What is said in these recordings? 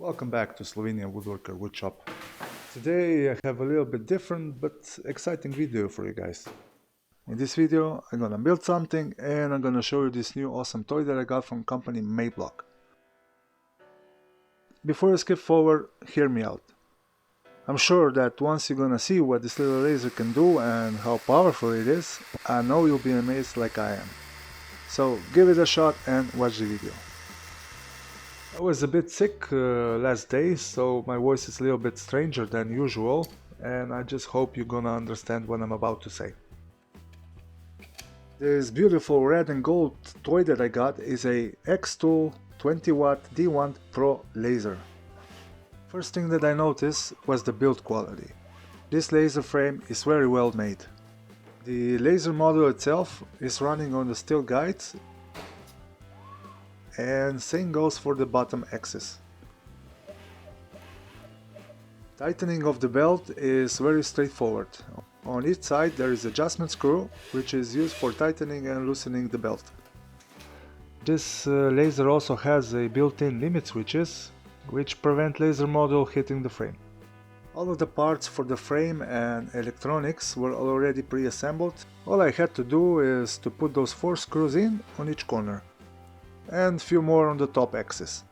Welcome back to Slovenian Woodworker Woodshop. Today I have a little bit different but exciting video for you guys. In this video I'm gonna build something and I'm gonna show you this new awesome toy that I got from company Makeblock. Before you skip forward, hear me out. I'm sure that once you're gonna see what this little laser can do and how powerful it is, I know you'll be amazed like I am. So give it a shot and watch the video. I was a bit sick last day, so my voice is a little bit stranger than usual, and I just hope you're gonna understand what I'm about to say. This beautiful red and gold toy that I got is a Xtool 20W D1 PRO laser. First thing that I noticed was the build quality. This laser frame is very well made. The laser module itself is running on the steel guides, and same goes for the bottom axis. Tightening of the belt is very straightforward. On each side there is adjustment screw, which is used for tightening and loosening the belt. This laser also has a built-in limit switches, which prevent laser module hitting the frame. All of the parts for the frame and electronics were already pre-assembled. All I had to do is to put those 4 screws in on each corner, and few more on the top axis.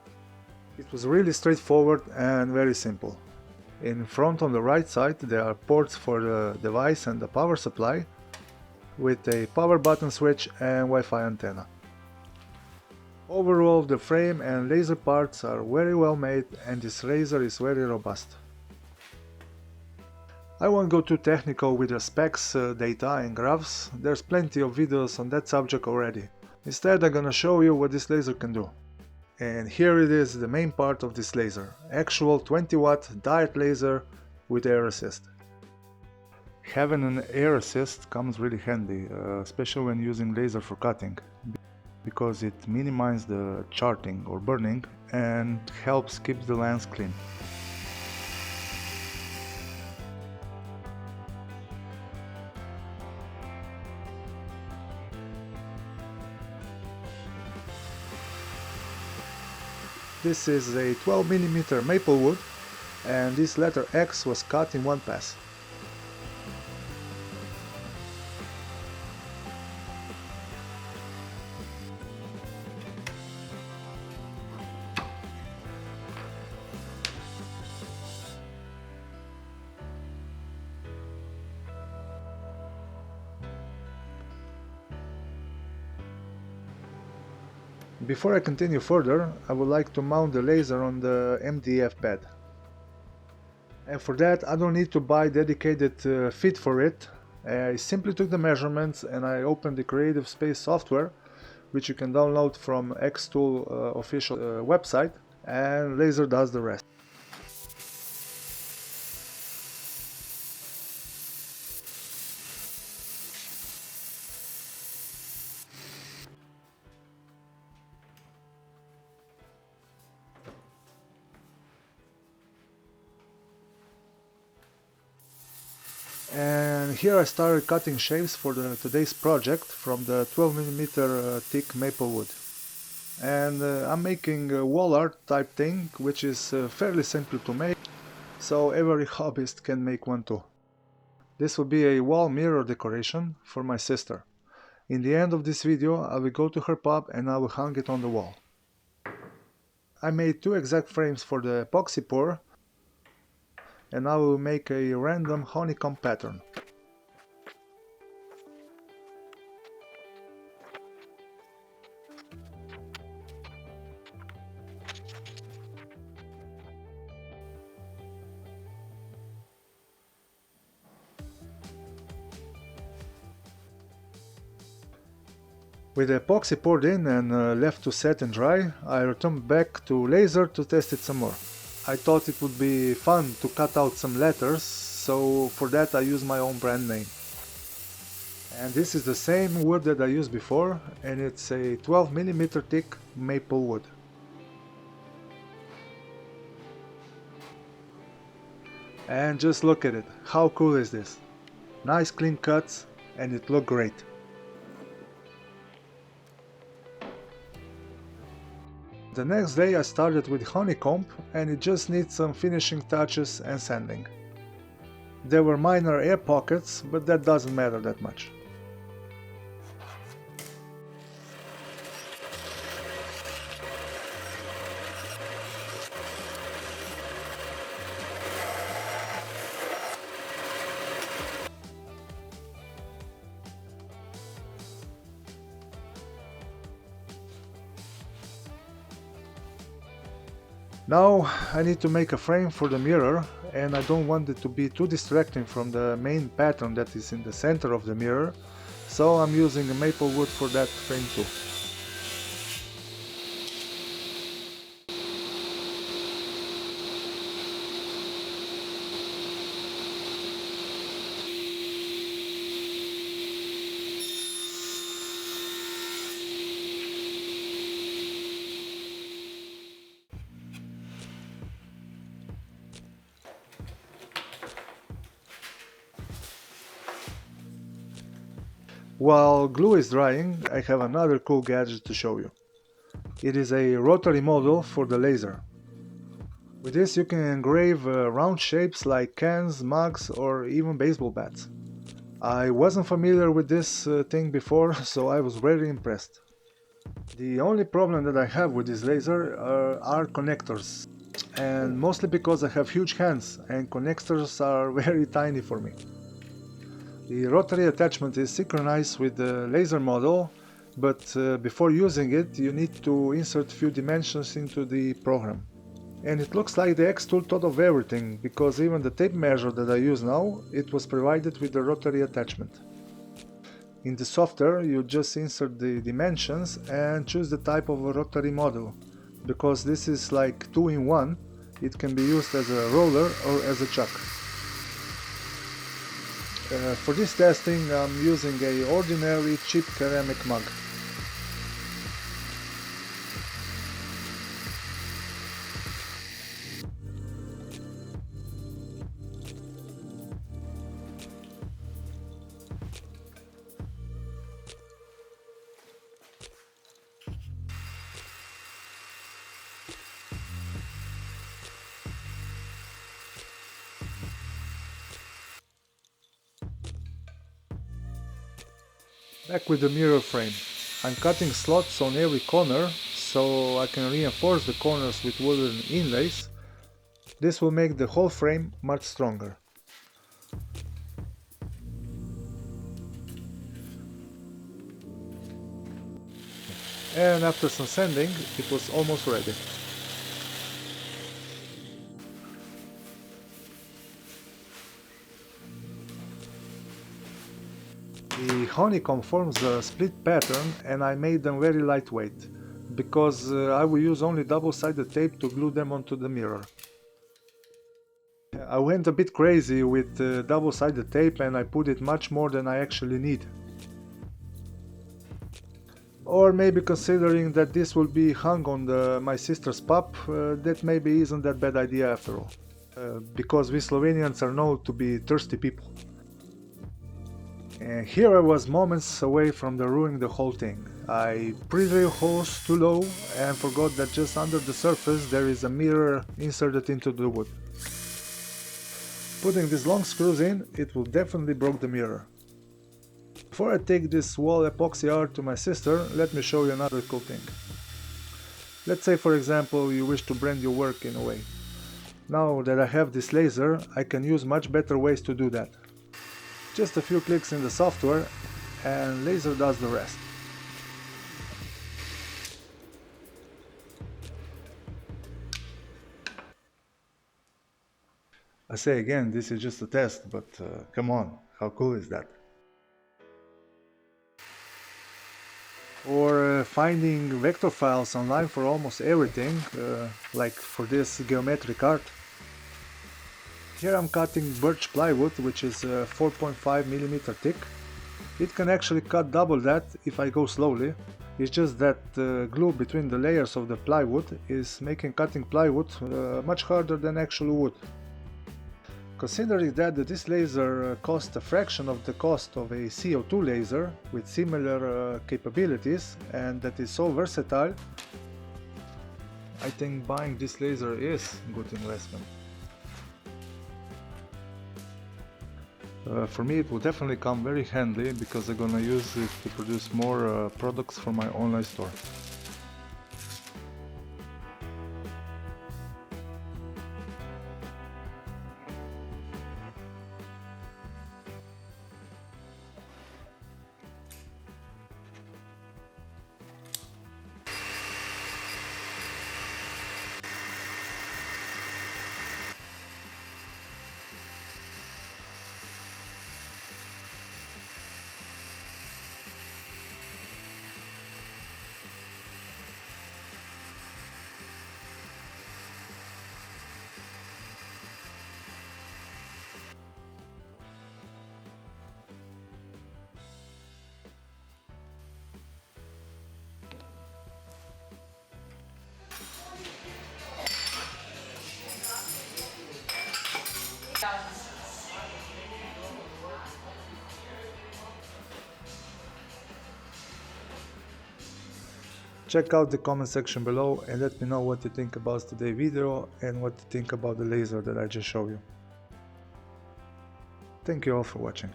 It was really straightforward and very simple. In front on the right side there are ports for the device and the power supply, with a power button switch and Wi-Fi antenna. Overall the frame and laser parts are very well made and this laser is very robust. I won't go too technical with the specs, data and graphs, there's plenty of videos on that subject already. Instead I'm gonna show you what this laser can do. And here it is, the main part of this laser. Actual 20W diode laser with air assist. Having an air assist comes really handy, especially when using laser for cutting, because it minimizes the charting or burning and helps keep the lens clean. This is a 12mm maple wood, and this letter X was cut in one pass. Before I continue further, I would like to mount the laser on the MDF bed. And for that I don't need to buy dedicated feet for it. I simply took the measurements and I opened the Creative Space software, which you can download from Xtool official website, and laser does the rest. And here I started cutting shapes for today's project from the 12mm thick maple wood. And I'm making a wall art type thing, which is fairly simple to make, so every hobbyist can make one too. This will be a wall mirror decoration for my sister. In the end of this video I will go to her pub and I will hang it on the wall. I made 2 exact frames for the epoxy pour, and I will make a random honeycomb pattern. With the epoxy poured in and left to set and dry, I returned back to laser to test it some more. I thought it would be fun to cut out some letters, so for that I used my own brand name. And this is the same wood that I used before, and it's a 12mm thick maple wood. And just look at it, how cool is this? Nice clean cuts, and it looked great. The next day I started with honeycomb, and it just needs some finishing touches and sanding. There were minor air pockets, but that doesn't matter that much. Now I need to make a frame for the mirror, and I don't want it to be too distracting from the main pattern that is in the center of the mirror, so I'm using a maple wood for that frame too. While glue is drying, I have another cool gadget to show you. It is a rotary model for the laser. With this you can engrave round shapes like cans, mugs, or even baseball bats. I wasn't familiar with this thing before, so I was very impressed. The only problem that I have with this laser are connectors, and mostly because I have huge hands and connectors are very tiny for me. The rotary attachment is synchronized with the laser model, but before using it you need to insert few dimensions into the program. And it looks like the Xtool thought of everything, because even the tape measure that I use now, it was provided with the rotary attachment. In the software you just insert the dimensions and choose the type of a rotary model. Because this is like 2-in-1, it can be used as a roller or as a chuck. For this testing I'm using a ordinary cheap ceramic mug. Back with the mirror frame. I'm cutting slots on every corner so I can reinforce the corners with wooden inlays. This will make the whole frame much stronger. And after some sanding, it was almost ready. The honeycomb forms a split pattern, and I made them very lightweight, because I will use only double-sided tape to glue them onto the mirror. I went a bit crazy with double-sided tape, and I put it much more than I actually need. Or maybe considering that this will be hung on my sister's pup, that maybe isn't that bad idea after all. Because we Slovenians are known to be thirsty people. And here I was moments away from ruining the whole thing. I pre-drilled holes too low and forgot that just under the surface there is a mirror inserted into the wood. Putting these long screws in, it will definitely break the mirror. Before I take this wall epoxy art to my sister, let me show you another cool thing. Let's say for example you wish to brand your work in a way. Now that I have this laser, I can use much better ways to do that. Just a few clicks in the software and laser does the rest. I say again, this is just a test, but come on, how cool is that? Or finding vector files online for almost everything, like for this geometric art. Here I'm cutting birch plywood, which is 4.5mm thick. It can actually cut double that if I go slowly. It's just that glue between the layers of the plywood is making cutting plywood much harder than actual wood. Considering that this laser costs a fraction of the cost of a CO2 laser with similar capabilities and that is so versatile, I think buying this laser is good investment. For me it will definitely come very handy because I'm gonna use it to produce more products for my online store. Check out the comment section below and let me know what you think about today's video and what you think about the laser that I just showed you. Thank you all for watching.